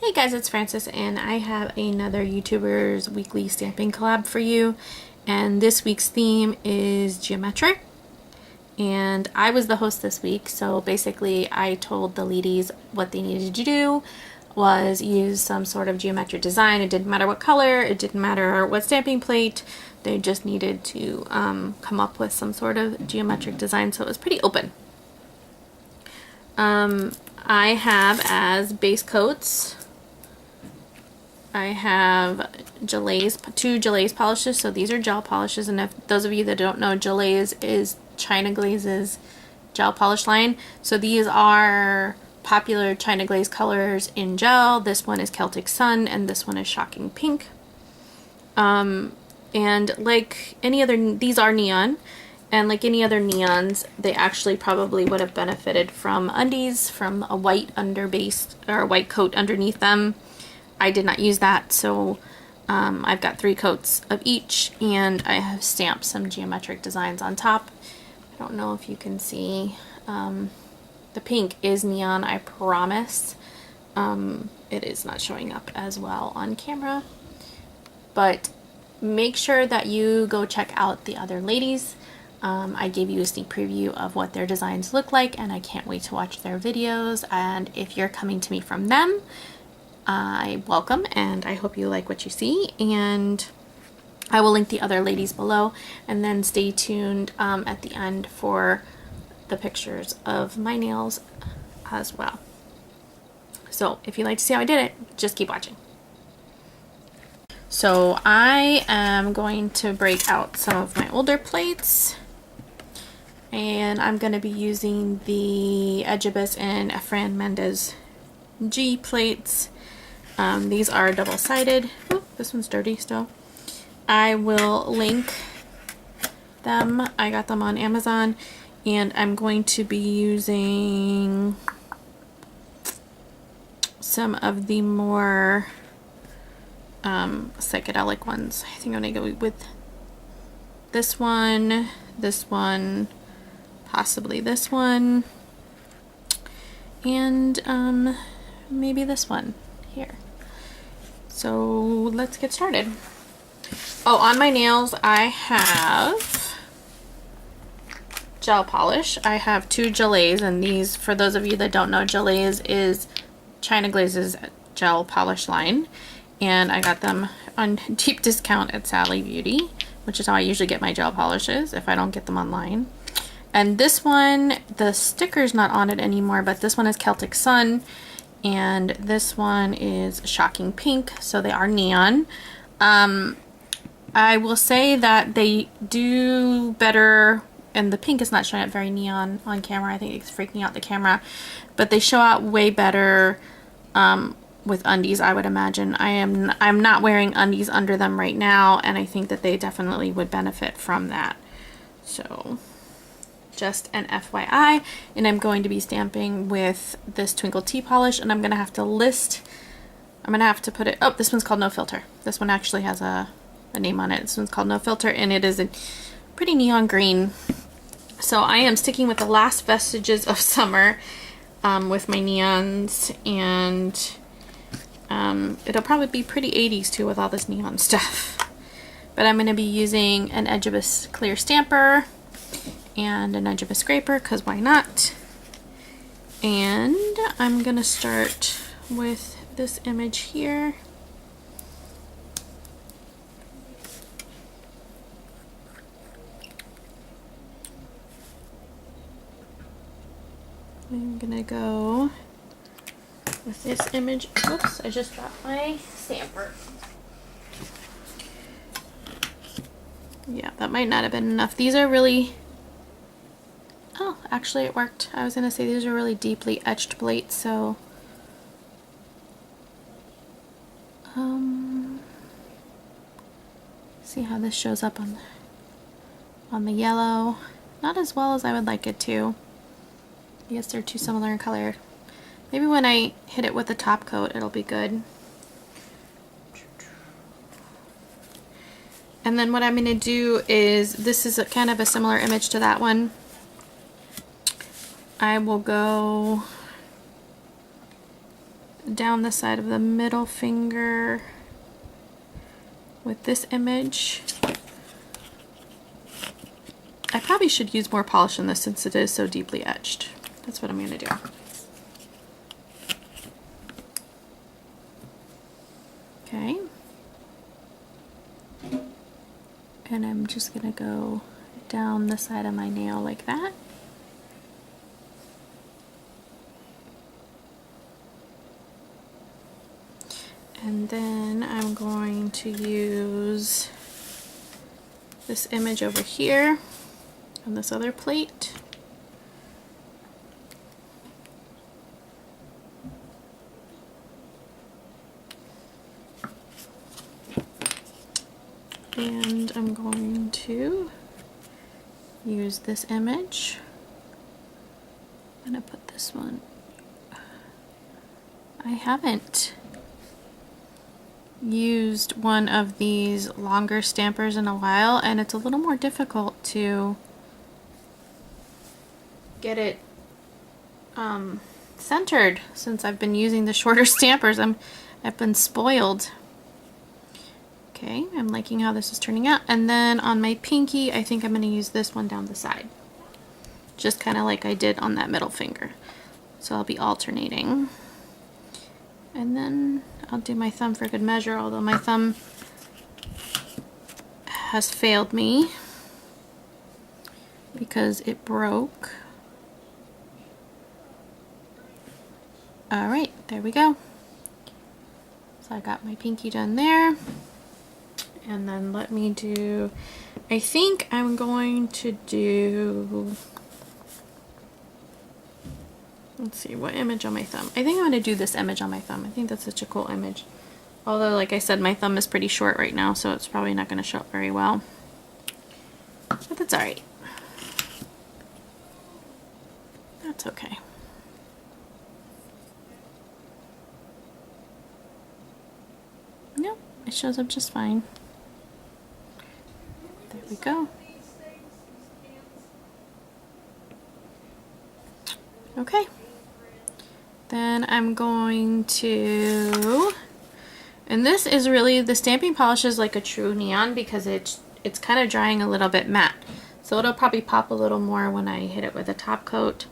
Hey guys, it's Frances and I have another YouTuber's weekly stamping collab for you, and this week's theme is geometric, and I was the host this week, so basically I told the ladies what they needed to do was use some sort of geometric design. It didn't matter what color, it didn't matter what stamping plate, they just needed to come up with some sort of geometric design, so it was pretty open. I have as base coats, I have Gelaze, two Gelaze polishes, so these are gel polishes, and if those of you that don't know, Gelaze is China Glaze's gel polish line. So these are popular China Glaze colors in gel. This one is Celtic Sun, and this one is Shocking Pink. And like any other, these are neon, and like any other neons, they actually probably would have benefited from undies, from a white underbase, or a white coat underneath them. I did not use that, so I've got 3 coats of each, and I have stamped some geometric designs on top. I don't know if you can see. The pink is neon, I promise. It is not showing up as well on camera, but make sure that you go check out the other ladies. I gave you a sneak preview of what their designs look like, and I can't wait to watch their videos. And if you're coming to me from them, I welcome, and I hope you like what you see, and I will link the other ladies below, and then stay tuned at the end for the pictures of my nails as well. So if you'd like to see how I did it, just keep watching. So I am going to break out some of my older plates, and I'm going to be using the Edgebus and Efran Mendez G plates. These are double-sided. Oh, this one's dirty still. I will link them. I got them on Amazon, and I'm going to be using some of the more psychedelic ones. I think I'm going to go with this one, possibly this one, and maybe this one here. So let's get started. Oh, on my nails I have gel polish. I have 2 Gelaze, and these, for those of you that don't know, Gelaze is China Glaze's gel polish line, and I got them on deep discount at Sally Beauty, which is how I usually get my gel polishes if I don't get them online. And this one, the sticker's not on it anymore, but this one is Celtic Sun, and this one is Shocking Pink, so they are neon. I will say that they do better, and the pink is not showing up very neon on camera. I think it's freaking out the camera, but they show out way better with undies, I would imagine. I'm not wearing undies under them right now, and I think that they definitely would benefit from that. So just an FYI, and I'm going to be stamping with this Twinkled T polish, and I'm going to have to put it, oh, this one's called No Filter. This one actually has a name on it. This one's called No Filter, and it is a pretty neon green. So I am sticking with the last vestiges of summer with my neons, and it'll probably be pretty 80s too with all this neon stuff. But I'm going to be using an Edgebus clear stamper and an Edgebus scraper, because why not? And I'm gonna start with this image here. I'm gonna go with this image. Oops, I just dropped my stamper. Yeah, that might not have been enough. These are really, oh, actually it worked. I was gonna say these are really deeply etched plates, so see how this shows up on the yellow. Not as well as I would like it to. I guess they're too similar in color. Maybe when I hit it with the top coat it'll be good. And then what I'm going to do is, this is kind of a similar image to that one. I will go down the side of the middle finger with this image. I probably should use more polish on this since it is so deeply etched. That's what I'm going to do. Okay. And I'm just going to go down the side of my nail like that. And then I'm going to use this image over here on this other plate. And I'm going to use this image. I'm going to put this one. I haven't used one of these longer stampers in a while, and it's a little more difficult to get it centered since I've been using the shorter stampers. I've been spoiled. Okay, I'm liking how this is turning out. And then on my pinky, I think I'm going to use this one down the side, just kind of like I did on that middle finger. So I'll be alternating. And then I'll do my thumb for good measure, although my thumb has failed me because it broke. All right, there we go. So I got my pinky done there. And then let me do, I think I'm going to do, let's see, what image on my thumb? I think I'm going to do this image on my thumb. I think that's such a cool image. Although, like I said, my thumb is pretty short right now, so it's probably not going to show up very well. But that's alright. That's okay. Nope, it shows up just fine. There we go. Okay. Then I'm going to, and this is really, the stamping polish is like a true neon because it's kind of drying a little bit matte. So it'll probably pop a little more when I hit it with a top coat.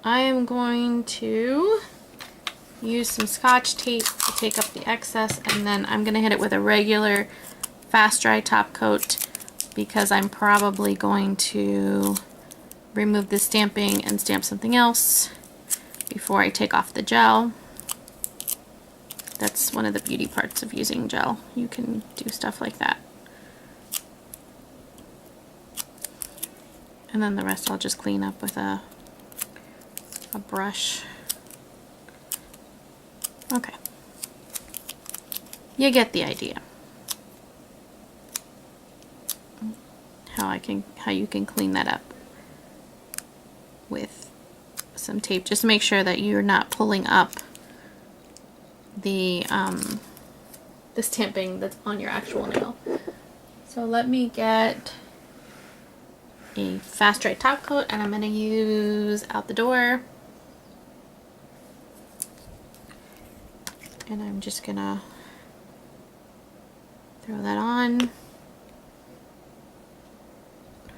I am going to use some Scotch tape to take up the excess, and then I'm going to hit it with a regular fast dry top coat because I'm probably going to remove the stamping and stamp something else before I take off the gel. That's one of the beauty parts of using gel. You can do stuff like that. And then the rest I'll just clean up with a brush. Okay. You get the idea. How you can clean that up with some tape. Just make sure that you're not pulling up the stamping that's on your actual nail. So let me get a fast dry top coat, and I'm going to use Out the Door. And I'm just going to throw that on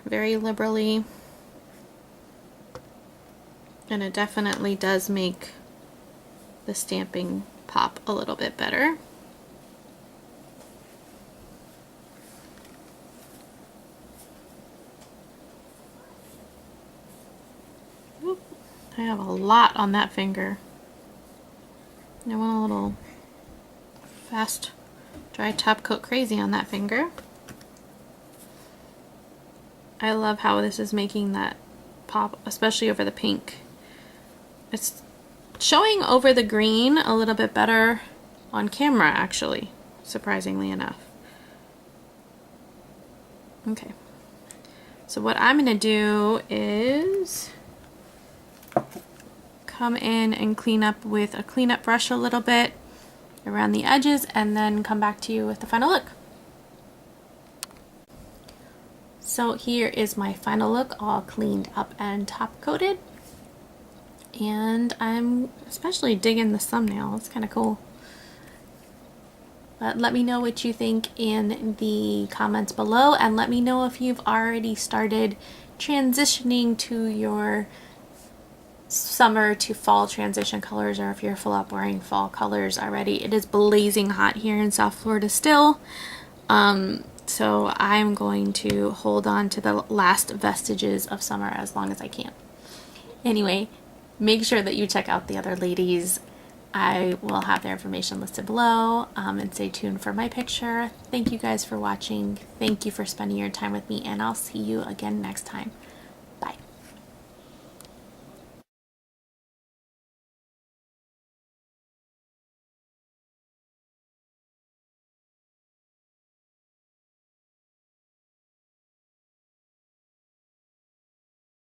very liberally. And it definitely does make the stamping pop a little bit better. Oop, I have a lot on that finger. I went a little fast dry top coat crazy on that finger. I love how this is making that pop, especially over the pink. It's showing over the green a little bit better on camera, actually, surprisingly enough. Okay, so what I'm going to do is come in and clean up with a cleanup brush a little bit around the edges, and then come back to you with the final look. So here is my final look, all cleaned up and top coated. And I'm especially digging the thumbnail. It's kind of cool. But let me know what you think in the comments below, and let me know if you've already started transitioning to your summer to fall transition colors, or if you're full up wearing fall colors already. It is blazing hot here in South Florida still. So I'm going to hold on to the last vestiges of summer as long as I can. Anyway, make sure that you check out the other ladies. I will have their information listed below, and stay tuned for my picture. Thank you guys for watching. Thank you for spending your time with me, and I'll see you again next time.